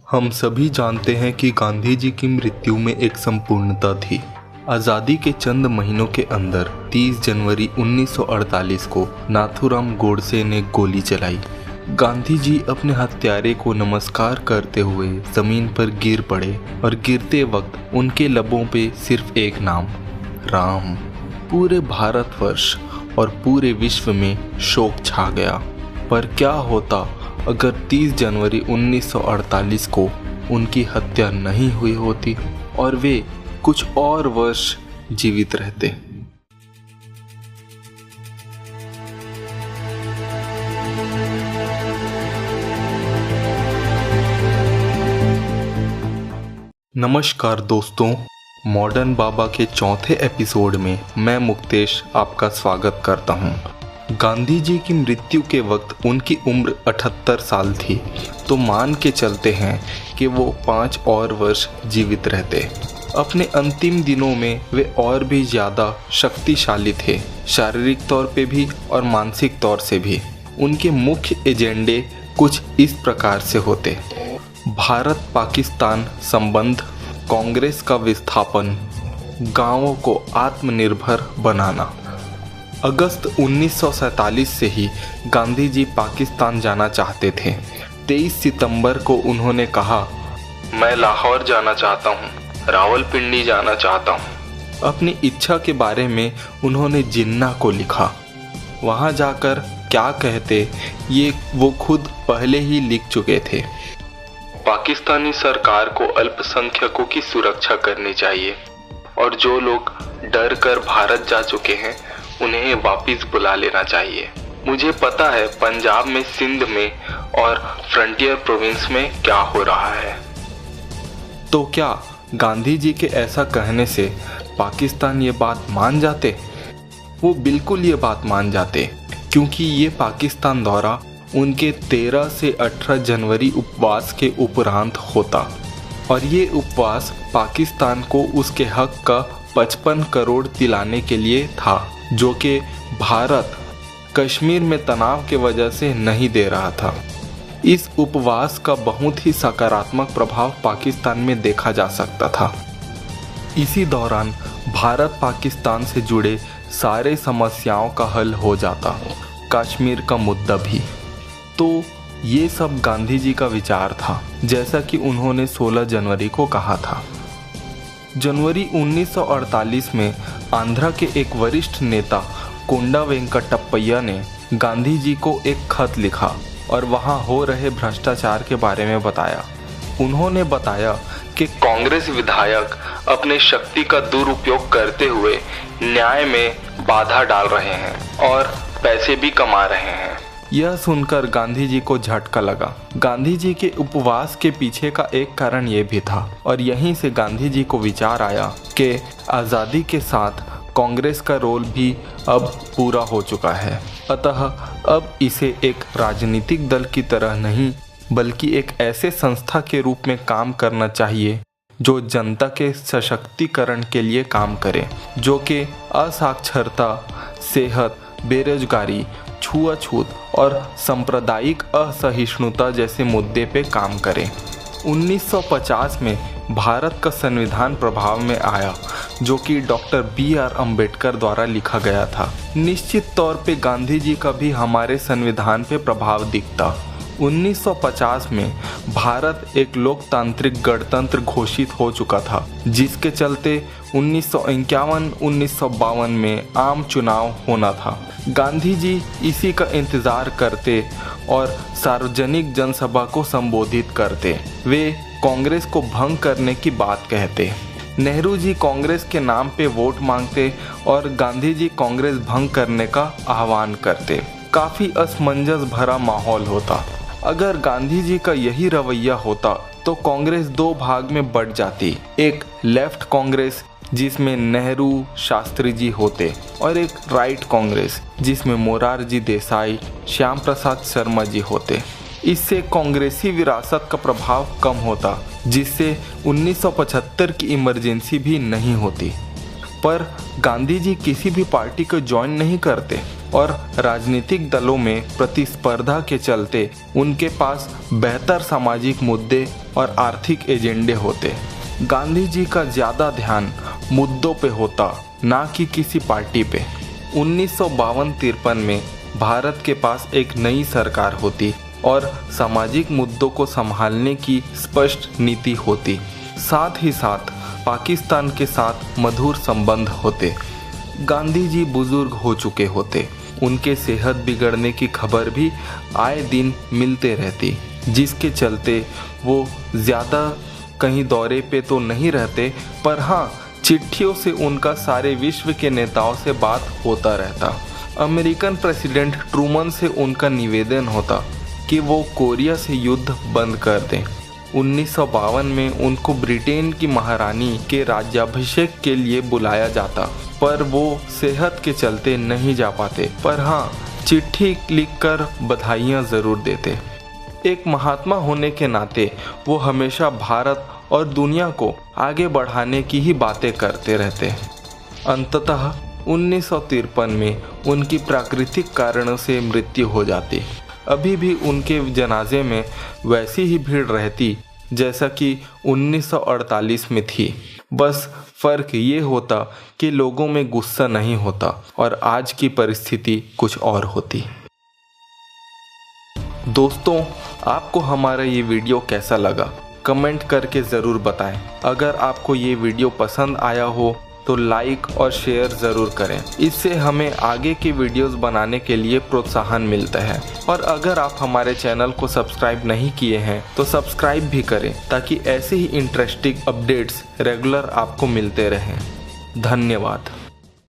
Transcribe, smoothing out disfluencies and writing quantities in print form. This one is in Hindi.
हम सभी जानते हैं कि गांधी जी की मृत्यु में एक संपूर्णता थी। आज़ादी के चंद महीनों के अंदर 30 जनवरी 1948 को नाथूराम गोडसे ने गोली चलाई। गांधी जी अपने हत्यारे को नमस्कार करते हुए जमीन पर गिर पड़े और गिरते वक्त उनके लबों पे सिर्फ एक नाम, राम। पूरे भारतवर्ष और पूरे विश्व में शोक छा गया। पर क्या होता अगर 30 जनवरी 1948 को उनकी हत्या नहीं हुई होती और वे कुछ और वर्ष जीवित रहते। नमस्कार दोस्तों, मॉडर्न बाबा के चौथे एपिसोड में मैं मुक्तेश आपका स्वागत करता हूं। गांधी जी की मृत्यु के वक्त उनकी उम्र 78 साल थी, तो मान के चलते हैं कि वो 5 और वर्ष जीवित रहते। अपने अंतिम दिनों में वे और भी ज़्यादा शक्तिशाली थे, शारीरिक तौर पे भी और मानसिक तौर से भी। उनके मुख्य एजेंडे कुछ इस प्रकार से होते: भारत पाकिस्तान संबंध, कांग्रेस का विस्थापन, गांवों को आत्मनिर्भर बनाना। अगस्त 1947 से ही गांधी जी पाकिस्तान जाना चाहते थे। 23 सितंबर को उन्होंने कहा, मैं लाहौर जाना चाहता हूँ, रावलपिंडी जाना चाहता हूँ। अपनी इच्छा के बारे में उन्होंने जिन्ना को लिखा। वहाँ जाकर क्या कहते ये वो खुद पहले ही लिख चुके थे। पाकिस्तानी सरकार को अल्पसंख्यकों की सुरक्षा करनी चाहिए और जो लोग डर कर भारत जा चुके हैं उन्हें वापस बुला लेना चाहिए। मुझे पता है पंजाब में, सिंध में और फ्रंटियर प्रोविंस में क्या हो रहा है। तो क्या गांधी जी के ऐसा कहने से पाकिस्तान ये बात मान जाते? वो बिल्कुल ये बात मान जाते, क्योंकि ये पाकिस्तान दौरा उनके 13 से 18 जनवरी उपवास के उपरांत होता और ये उपवास पाकिस्तान को उसके हक का 55 करोड़ दिलाने के लिए था, जो कि भारत कश्मीर में तनाव के वजह से नहीं दे रहा था। इस उपवास का बहुत ही सकारात्मक प्रभाव पाकिस्तान में देखा जा सकता था। इसी दौरान भारत पाकिस्तान से जुड़े सारे समस्याओं का हल हो जाता, कश्मीर का मुद्दा भी। तो ये सब गांधी जी का विचार था, जैसा कि उन्होंने 16 जनवरी को कहा था। जनवरी 1948 में आंध्रा के एक वरिष्ठ नेता कोंडा वेंकटप्पय्या ने गांधी जी को एक खत लिखा और वहां हो रहे भ्रष्टाचार के बारे में बताया। उन्होंने बताया कि कांग्रेस विधायक अपने शक्ति का दुरुपयोग करते हुए न्याय में बाधा डाल रहे हैं और पैसे भी कमा रहे हैं। यह सुनकर गांधी जी को झटका लगा। गांधी जी के उपवास के पीछे का एक कारण यह भी था और यहीं से गांधी जी को विचार आया कि आज़ादी के साथ कांग्रेस का रोल भी अब पूरा हो चुका है, अतः अब इसे एक राजनीतिक दल की तरह नहीं बल्कि एक ऐसे संस्था के रूप में काम करना चाहिए जो जनता के सशक्तिकरण के लिए काम करे, जो कि असाक्षरता, सेहत, बेरोजगारी, छुआछूत और सांप्रदायिक असहिष्णुता जैसे मुद्दे पे काम करें। 1950 में भारत का संविधान प्रभाव में आया, जो कि डॉक्टर BR अम्बेडकर द्वारा लिखा गया था। निश्चित तौर पे गांधी जी का भी हमारे संविधान पे प्रभाव दिखता। 1950 में भारत एक लोकतांत्रिक गणतंत्र घोषित हो चुका था, जिसके चलते 1951-1952 में आम चुनाव होना था। गांधी जी इसी का इंतज़ार करते और सार्वजनिक जनसभा को संबोधित करते। वे कांग्रेस को भंग करने की बात कहते। नेहरू जी कांग्रेस के नाम पे वोट मांगते और गांधी जी कांग्रेस भंग करने का आह्वान करते। काफ़ी असमंजस भरा माहौल होता। अगर गांधी जी का यही रवैया होता तो कांग्रेस 2 भाग में बट जाती, एक लेफ्ट कांग्रेस जिसमें नेहरू, शास्त्री जी होते और एक राइट कांग्रेस जिसमें मोरारजी देसाई, श्याम प्रसाद शर्मा जी होते। इससे कांग्रेसी विरासत का प्रभाव कम होता, जिससे 1975 की इमरजेंसी भी नहीं होती। पर गांधी जी किसी भी पार्टी को ज्वाइन नहीं करते और राजनीतिक दलों में प्रतिस्पर्धा के चलते उनके पास बेहतर सामाजिक मुद्दे और आर्थिक एजेंडे होते। गांधी जी का ज़्यादा ध्यान मुद्दों पे होता, ना कि किसी पार्टी पे। 1952-53 में भारत के पास एक नई सरकार होती और सामाजिक मुद्दों को संभालने की स्पष्ट नीति होती। साथ ही साथ पाकिस्तान के साथ मधुर संबंध होते। गांधी जी बुजुर्ग हो चुके होते, उनके सेहत बिगड़ने की खबर भी आए दिन मिलते रहती, जिसके चलते वो ज़्यादा कहीं दौरे पे तो नहीं रहते, पर हाँ चिट्ठियों से उनका सारे विश्व के नेताओं से बात होता रहता। अमेरिकन प्रेसिडेंट ट्रूमन से उनका निवेदन होता कि वो कोरिया से युद्ध बंद कर दें। 1952 में उनको ब्रिटेन की महारानी के राज्याभिषेक के लिए बुलाया जाता, पर वो सेहत के चलते नहीं जा पाते, पर हाँ चिट्ठी लिखकर बधाइयाँ ज़रूर देते। एक महात्मा होने के नाते वो हमेशा भारत और दुनिया को आगे बढ़ाने की ही बातें करते रहते। अंततः 1953 में उनकी प्राकृतिक कारणों से मृत्यु हो जाती। अभी भी उनके जनाजे में वैसी ही भीड़ रहती जैसा कि 1948 में थी। बस फ़र्क ये होता कि लोगों में गुस्सा नहीं होता और आज की परिस्थिति कुछ और होती। दोस्तों, आपको हमारा ये वीडियो कैसा लगा कमेंट करके ज़रूर बताएं। अगर आपको ये वीडियो पसंद आया हो तो लाइक और शेयर ज़रूर करें, इससे हमें आगे की वीडियोस बनाने के लिए प्रोत्साहन मिलता है। और अगर आप हमारे चैनल को सब्सक्राइब नहीं किए हैं तो सब्सक्राइब भी करें, ताकि ऐसे ही इंटरेस्टिंग अपडेट्स रेगुलर आपको मिलते रहें। धन्यवाद।